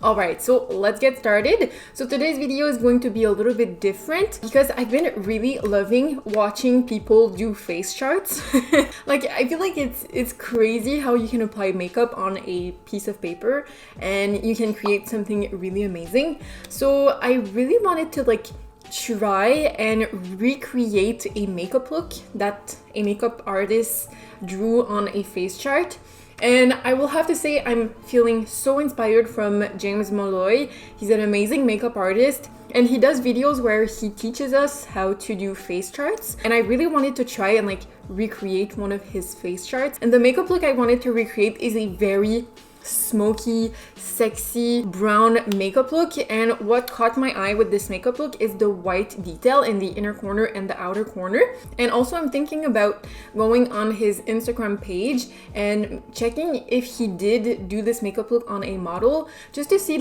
Alright, so let's get started. So today's video is going to be a little bit different because I've been really loving watching people do face charts. Like, I feel like it's crazy how you can apply makeup on a piece of paper and you can create something really amazing. So I really wanted to try and recreate a makeup look that a makeup artist drew on a face chart. And I will have to say I'm feeling so inspired from James Molloy. He's an amazing makeup artist and he does videos where he teaches us how to do face charts. And I really wanted to try and recreate one of his face charts. And the makeup look I wanted to recreate is a very smoky, sexy brown makeup look, and what caught my eye with this makeup look is the white detail in the inner corner and the outer corner. And also I'm thinking about going on his Instagram page and checking if he did do this makeup look on a model, just to see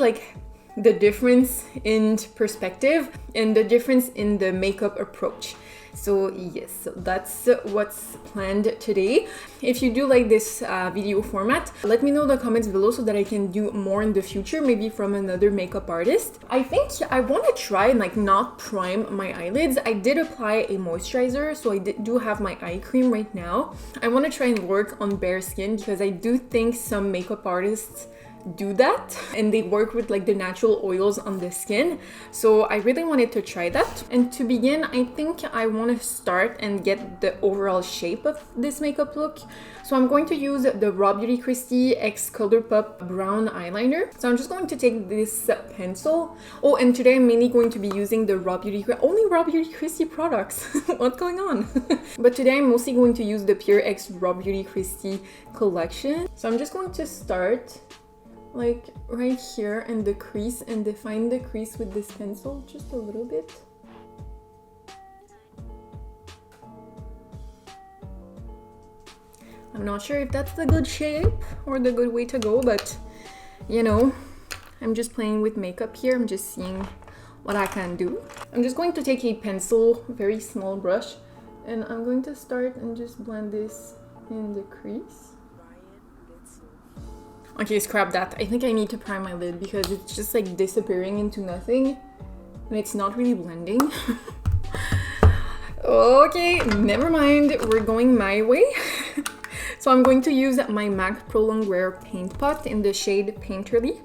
the difference in perspective and the difference in the makeup approach. So yes, so that's what's planned today. If you do like this video format, let me know in the comments below so that I can do more in the future, maybe from another makeup artist. I think I want to try and not prime my eyelids. I did apply a moisturizer, so I do have my eye cream right now. I want to try and work on bare skin because I do think some makeup artists do that and they work with the natural oils on the skin, so I really wanted to try that. And to begin, I think I want to start and get the overall shape of this makeup look. So I'm going to use the Rawbeautykristi X Colourpop brown eyeliner. So I'm just going to take this pencil. Oh, and today I'm mainly going to be using the only Rawbeautykristi products. What's going on? But today I'm mostly going to use the Pure X Rawbeautykristi collection. So I'm just going to start right here in the crease and define the crease with this pencil just a little bit. I'm not sure if that's the good shape or the good way to go, but you know, I'm just playing with makeup here. I'm just seeing what I can do. I'm just going to take a pencil, very small brush, and I'm going to start and just blend this in the crease. Okay, scrap that. I think I need to prime my lid because it's just disappearing into nothing and it's not really blending. Okay, never mind. We're going my way. So I'm going to use my MAC Pro Longwear paint pot in the shade Painterly.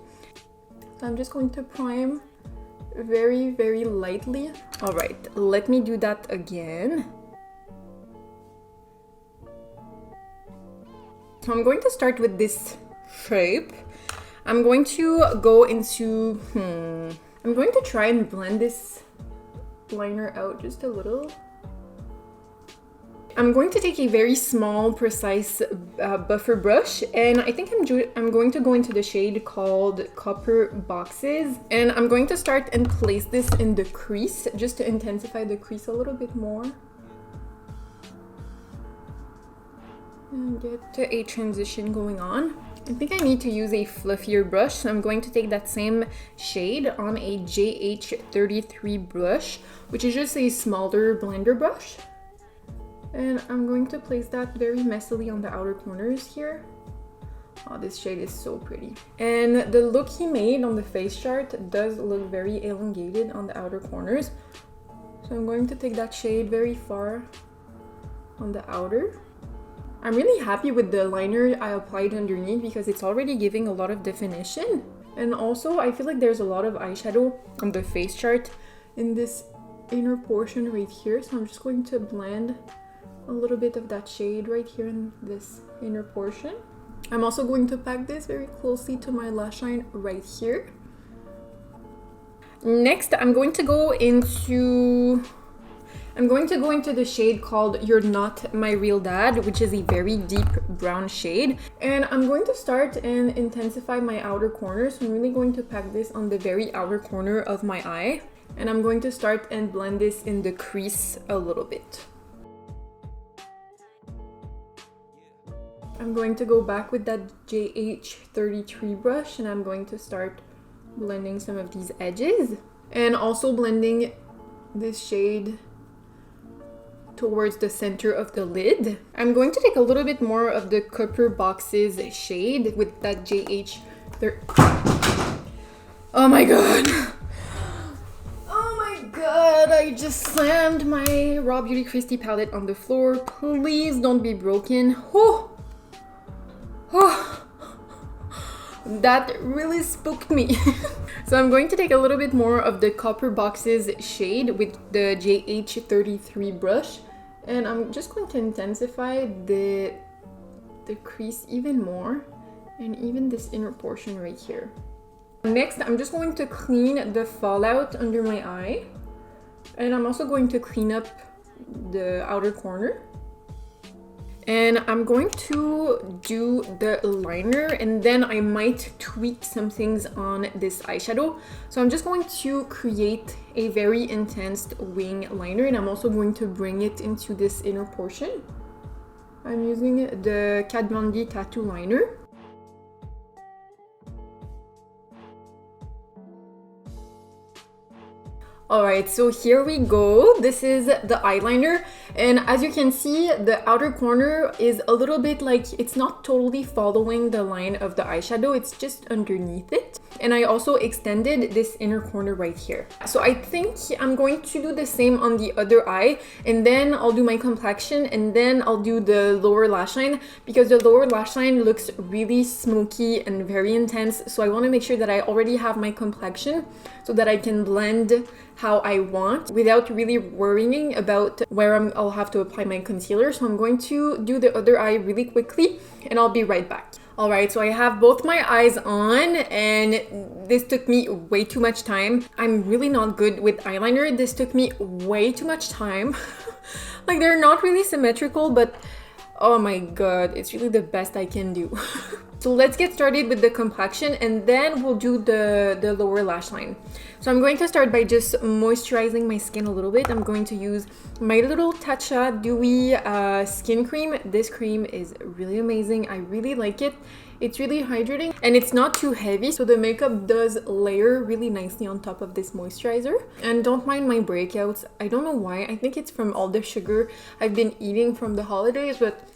So I'm just going to prime very, very lightly. All right, let me do that again. So I'm going to start with this shape. I'm going to go into I'm going to try and blend this liner out just a little. I'm going to take a very small, precise buffer brush, and I think I'm going to go into the shade called Copper Boxes, and I'm going to start and place this in the crease just to intensify the crease a little bit more and get a transition going on. I think I need to use a fluffier brush, so I'm going to take that same shade on a JH33 brush, which is just a smaller blender brush. And I'm going to place that very messily on the outer corners here. Oh, this shade is so pretty. And the look he made on the face chart does look very elongated on the outer corners. So I'm going to take that shade very far on the outer. I'm really happy with the liner I applied underneath because it's already giving a lot of definition. And also, I feel like there's a lot of eyeshadow on the face chart in this inner portion right here. So I'm just going to blend a little bit of that shade right here in this inner portion. I'm also going to pack this very closely to my lash line right here. Next, I'm going to go into the shade called You're Not My Real Dad, which is a very deep brown shade. And I'm going to start and intensify my outer corner. So I'm really going to pack this on the very outer corner of my eye. And I'm going to start and blend this in the crease a little bit. I'm going to go back with that JH33 brush and I'm going to start blending some of these edges. And also blending this shade towards the center of the lid. I'm going to take a little bit more of the Copper Boxes shade with that JH30. Oh my god. Oh my god, I just slammed my Rawbeautykristi palette on the floor. Please don't be broken. Oh. Oh. That really spooked me. So I'm going to take a little bit more of the Copper Boxes shade with the JH33 brush. And I'm just going to intensify the crease even more. And even this inner portion right here. Next, I'm just going to clean the fallout under my eye. And I'm also going to clean up the outer corner. And I'm going to do the liner, and then I might tweak some things on this eyeshadow. So I'm just going to create a very intense wing liner, and I'm also going to bring it into this inner portion. I'm using the Kat Von D Tattoo Liner. Alright, so here we go. This is the eyeliner, and as you can see, the outer corner is a little bit like, it's not totally following the line of the eyeshadow, it's just underneath it. And I also extended this inner corner right here. So I think I'm going to do the same on the other eye, and then I'll do my complexion, and then I'll do the lower lash line, because the lower lash line looks really smoky and very intense. So I want to make sure that I already have my complexion so that I can blend how I want without really worrying about where I'll have to apply my concealer. So I'm going to do the other eye really quickly, and I'll be right back. Alright, so I have both my eyes on, and this took me way too much time. I'm really not good with eyeliner. This took me way too much time. Like, they're not really symmetrical, but oh my god, it's really the best I can do. So let's get started with the complexion, and then we'll do the lower lash line. So I'm going to start by just moisturizing my skin a little bit. I'm going to use my little Tatcha Dewy skin cream. This cream is really amazing. I really like it. It's really hydrating, and it's not too heavy, so the makeup does layer really nicely on top of this moisturizer. And don't mind my breakouts. I don't know why. I think it's from all the sugar I've been eating from the holidays, but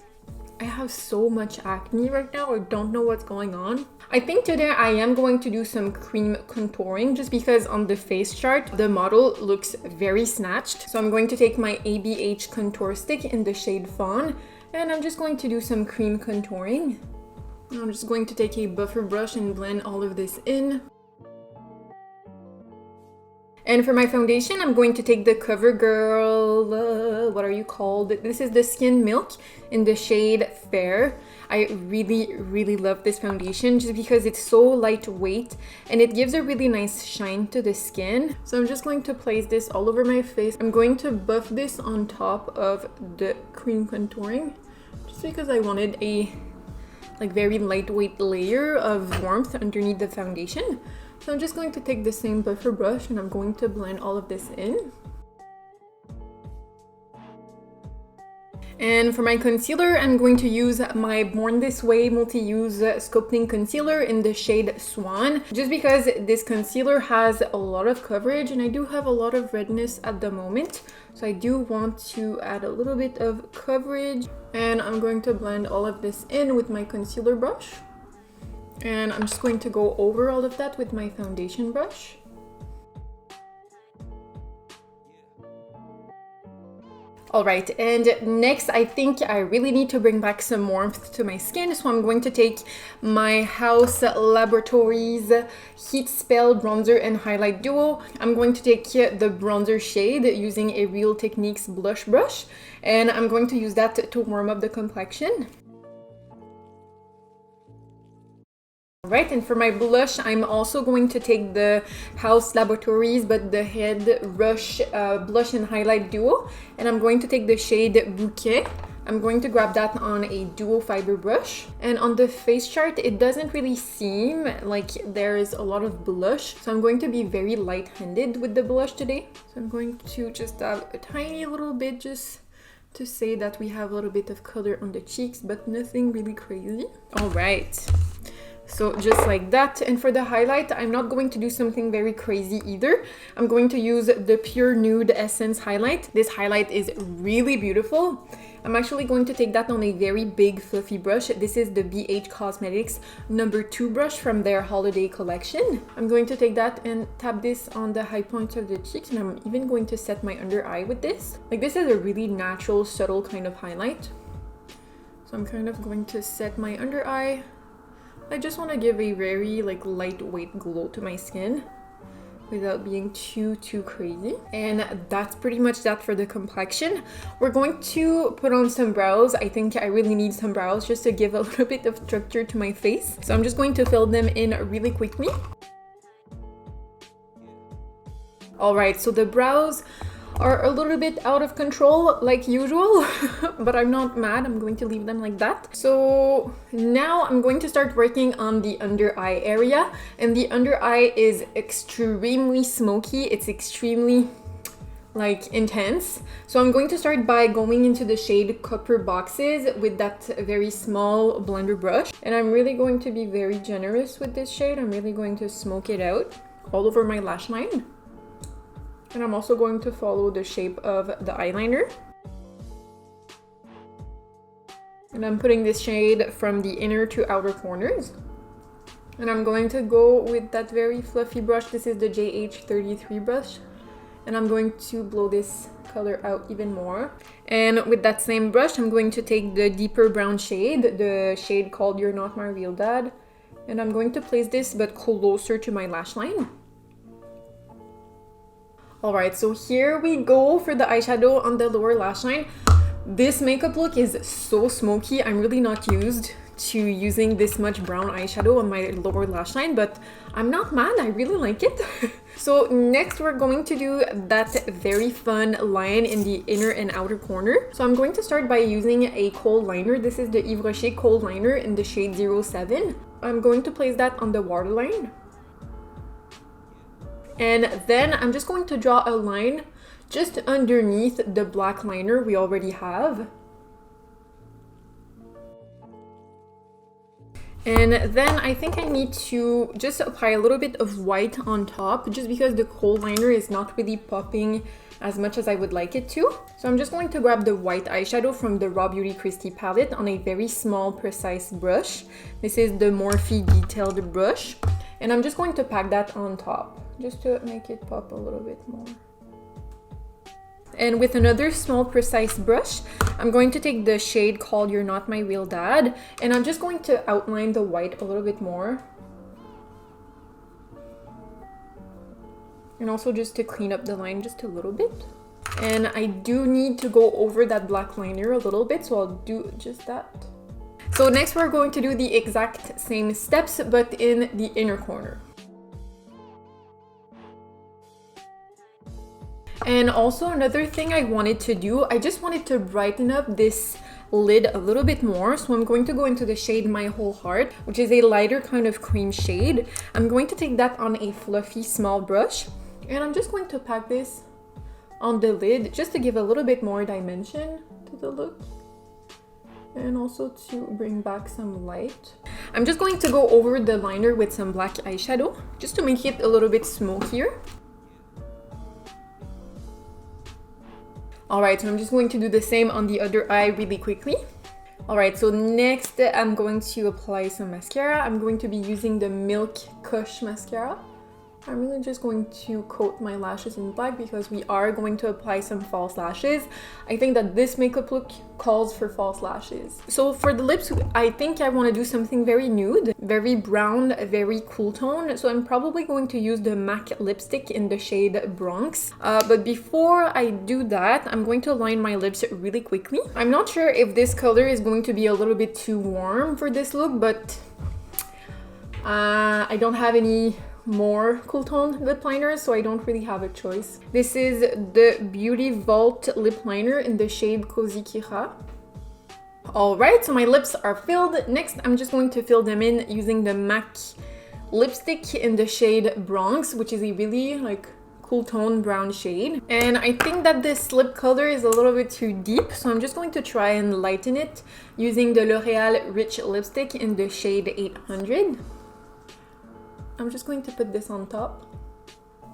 I have so much acne right now. I don't know what's going on. I think today I am going to do some cream contouring, just because on the face chart the model looks very snatched. So I'm going to take my ABH contour stick in the shade Fawn, and I'm just going to do some cream contouring. I'm just going to take a buffer brush and blend all of this in. And for my foundation, I'm going to take the CoverGirl, what are you called? This is the Skin Milk in the shade Fair. I really love this foundation just because it's so lightweight and it gives a really nice shine to the skin. So I'm just going to place this all over my face. I'm going to buff this on top of the cream contouring just because I wanted a very lightweight layer of warmth underneath the foundation. So I'm just going to take the same buffer brush and I'm going to blend all of this in. And for my concealer, I'm going to use my Born This Way multi-use sculpting concealer in the shade Swan, just because this concealer has a lot of coverage and I do have a lot of redness at the moment. So I do want to add a little bit of coverage, and I'm going to blend all of this in with my concealer brush. And I'm just going to go over all of that with my foundation brush. Alright, and next I think I really need to bring back some warmth to my skin, so I'm going to take my Hauslabs Heat Spell Bronzer and Highlight Duo. I'm going to take the bronzer shade using a Real Techniques blush brush, and I'm going to use that to warm up the complexion. Right, and for my blush, I'm also going to take the Hauslabs but the Head Rush Blush and Highlight Duo, and I'm going to take the shade Bouquet. I'm going to grab that on a duo fiber brush, and on the face chart it doesn't really seem like there is a lot of blush, so I'm going to be very light-handed with the blush today. So I'm going to just add a tiny little bit just to say that we have a little bit of color on the cheeks, but nothing really crazy. All right. So just like that. And for the highlight, I'm not going to do something very crazy either. I'm going to use the Pure Nude Essence highlight. This highlight is really beautiful. I'm actually going to take that on a very big fluffy brush. This is the BH Cosmetics #2 brush from their holiday collection. I'm going to take that and tap this on the high points of the cheeks, and I'm even going to set my under eye with this. Like, this is a really natural, subtle kind of highlight. So I'm kind of going to set my under eye. I just want to give a very like lightweight glow to my skin without being too crazy. And that's pretty much that for the complexion. We're going to put on some brows. I think I really need some brows just to give a little bit of structure to my face. So I'm just going to fill them in really quickly. All right, so the brows are a little bit out of control like usual, but I'm not mad. I'm going to leave them like that. So now I'm going to start working on the under eye area, and the under eye is extremely smoky. It's extremely like intense. So I'm going to start by going into the shade Copper Boxes with that very small blender brush, and I'm really going to be very generous with this shade. I'm really going to smoke it out all over my lash line. And I'm also going to follow the shape of the eyeliner. And I'm putting this shade from the inner to outer corners. And I'm going to go with that very fluffy brush. This is the JH33 brush. And I'm going to blow this color out even more. And with that same brush, I'm going to take the deeper brown shade, the shade called You're Not My Real Dad. And I'm going to place this but closer to my lash line. Alright, so here we go for the eyeshadow on the lower lash line. This makeup look is so smoky. I'm really not used to using this much brown eyeshadow on my lower lash line, but I'm not mad. I really like it. So next we're going to do that very fun line in the inner and outer corner. So I'm going to start by using a kohl liner. This is the Yves Rocher kohl liner in the shade 07. I'm going to place that on the waterline. And then I'm just going to draw a line just underneath the black liner we already have. And then I think I need to just apply a little bit of white on top, just because the kohl liner is not really popping as much as I would like it to. So I'm just going to grab the white eyeshadow from the Rawbeautykristi palette on a very small, precise brush. This is the Morphe detailed brush. And I'm just going to pack that on top, just to make it pop a little bit more. And with another small precise brush, I'm going to take the shade called You're Not My Real Dad, and I'm just going to outline the white a little bit more. And also just to clean up the line just a little bit. And I do need to go over that black liner a little bit, so I'll do just that. So next we're going to do the exact same steps, but in the inner corner. And also another thing I wanted to do, I just wanted to brighten up this lid a little bit more. So I'm going to go into the shade My Whole Heart, which is a lighter kind of cream shade. I'm going to take that on a fluffy small brush, and I'm just going to pack this on the lid just to give a little bit more dimension to the look. And also to bring back some light. I'm just going to go over the liner with some black eyeshadow just to make it a little bit smokier. Alright, so I'm just going to do the same on the other eye really quickly. Alright, so next I'm going to apply some mascara. I'm going to be using the Milk Kush mascara. I'm really just going to coat my lashes in black because we are going to apply some false lashes. I think that this makeup look calls for false lashes. So for the lips, I think I want to do something very nude, very brown, very cool tone. So I'm probably going to use the MAC lipstick in the shade Bronx. But before I do that, I'm going to line my lips really quickly. I'm not sure if this color is going to be a little bit too warm for this look, but I don't have any more cool tone lip liners, so I don't really have a choice. This is the Beauty Vault lip liner in the shade Cozy Kira. Alright, so my lips are filled. Next, I'm just going to fill them in using the MAC lipstick in the shade Bronx, which is a really like cool tone brown shade. And I think that this lip color is a little bit too deep, so I'm just going to try and lighten it using the L'Oreal Rich lipstick in the shade 800. I'm just going to put this on top.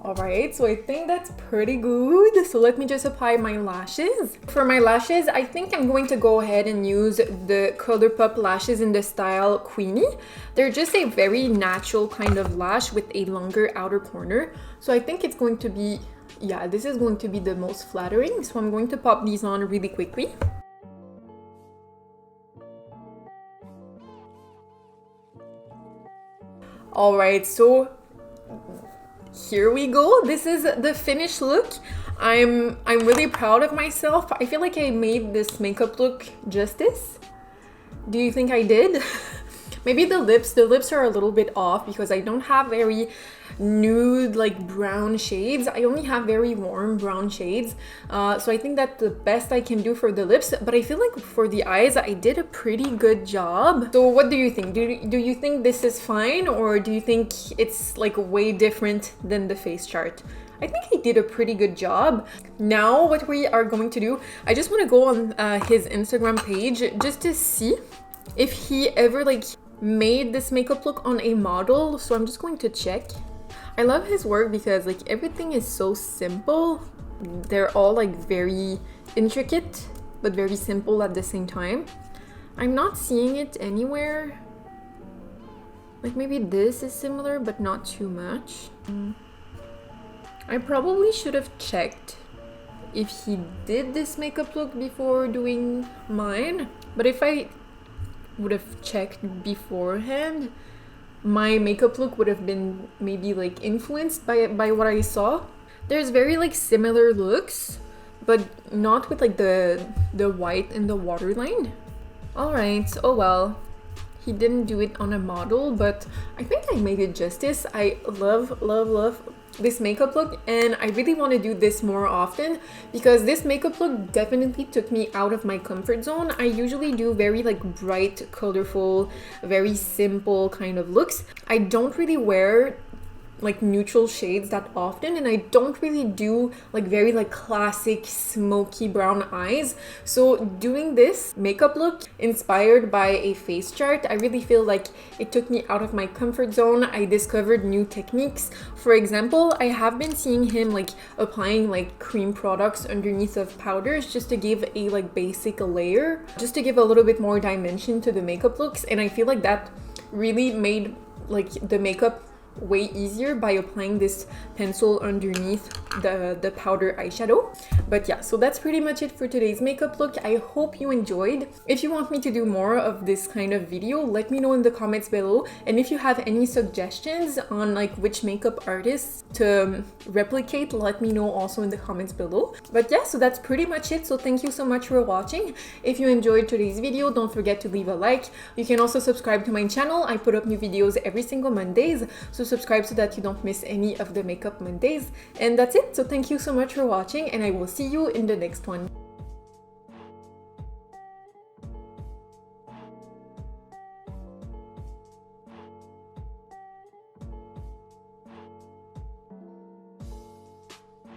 Alright, so I think that's pretty good. So let me just apply my lashes. For my lashes, I think I'm going to go ahead and use the Colourpop lashes in the style Queenie. They're just a very natural kind of lash with a longer outer corner. So I think it's going to be, yeah, this is going to be the most flattering. So I'm going to pop these on really quickly. Alright, so here we go. This is the finished look. I'm really proud of myself. I feel like I made this makeup look justice. Do you think I did? Maybe the lips are a little bit off because I don't have very nude like brown shades. I only have very warm brown shades. So I think that's the best I can do for the lips, but I feel like for the eyes I did a pretty good job. So what do you think? Do you think this is fine, or do you think it's like way different than the face chart? I think I did a pretty good job. Now what we are going to do, I just want to go on his Instagram page just to see if he ever like made this makeup look on a model. So I'm just going to check. I love his work because like everything is so simple. They're all like very intricate but very simple at the same time. I'm not seeing it anywhere. Like maybe this is similar but not too much. I probably should have checked if he did this makeup look before doing mine, but if I would have checked beforehand, my makeup look would have been maybe like influenced by what I saw. There's very like similar looks, but not with like the white and the waterline. Alright, oh well. He didn't do it on a model, but I think I made it justice. I love this makeup look, and I really want to do this more often because this makeup look definitely took me out of my comfort zone. I usually do very like bright, colorful, very simple kind of looks. I don't really wear like neutral shades that often, and I don't really do like very like classic smoky brown eyes. So doing this makeup look inspired by a face chart, I really feel like it took me out of my comfort zone. I discovered new techniques. For example, I have been seeing him like applying like cream products underneath of powders just to give a like basic layer, just to give a little bit more dimension to the makeup looks, and I feel like that really made like the makeup way easier by applying this pencil underneath the powder eyeshadow. But yeah, so that's pretty much it for today's makeup look. I hope you enjoyed. If you want me to do more of this kind of video, let me know in the comments below, and if you have any suggestions on like which makeup artists to replicate, let me know also in the comments below. But yeah, so that's pretty much it. So thank you so much for watching. If you enjoyed today's video, don't forget to leave a like. You can also subscribe to my channel. I put up new videos every single Mondays, so subscribe so that you don't miss any of the makeup Mondays. And that's it. So thank you so much for watching, and I will see you in the next one.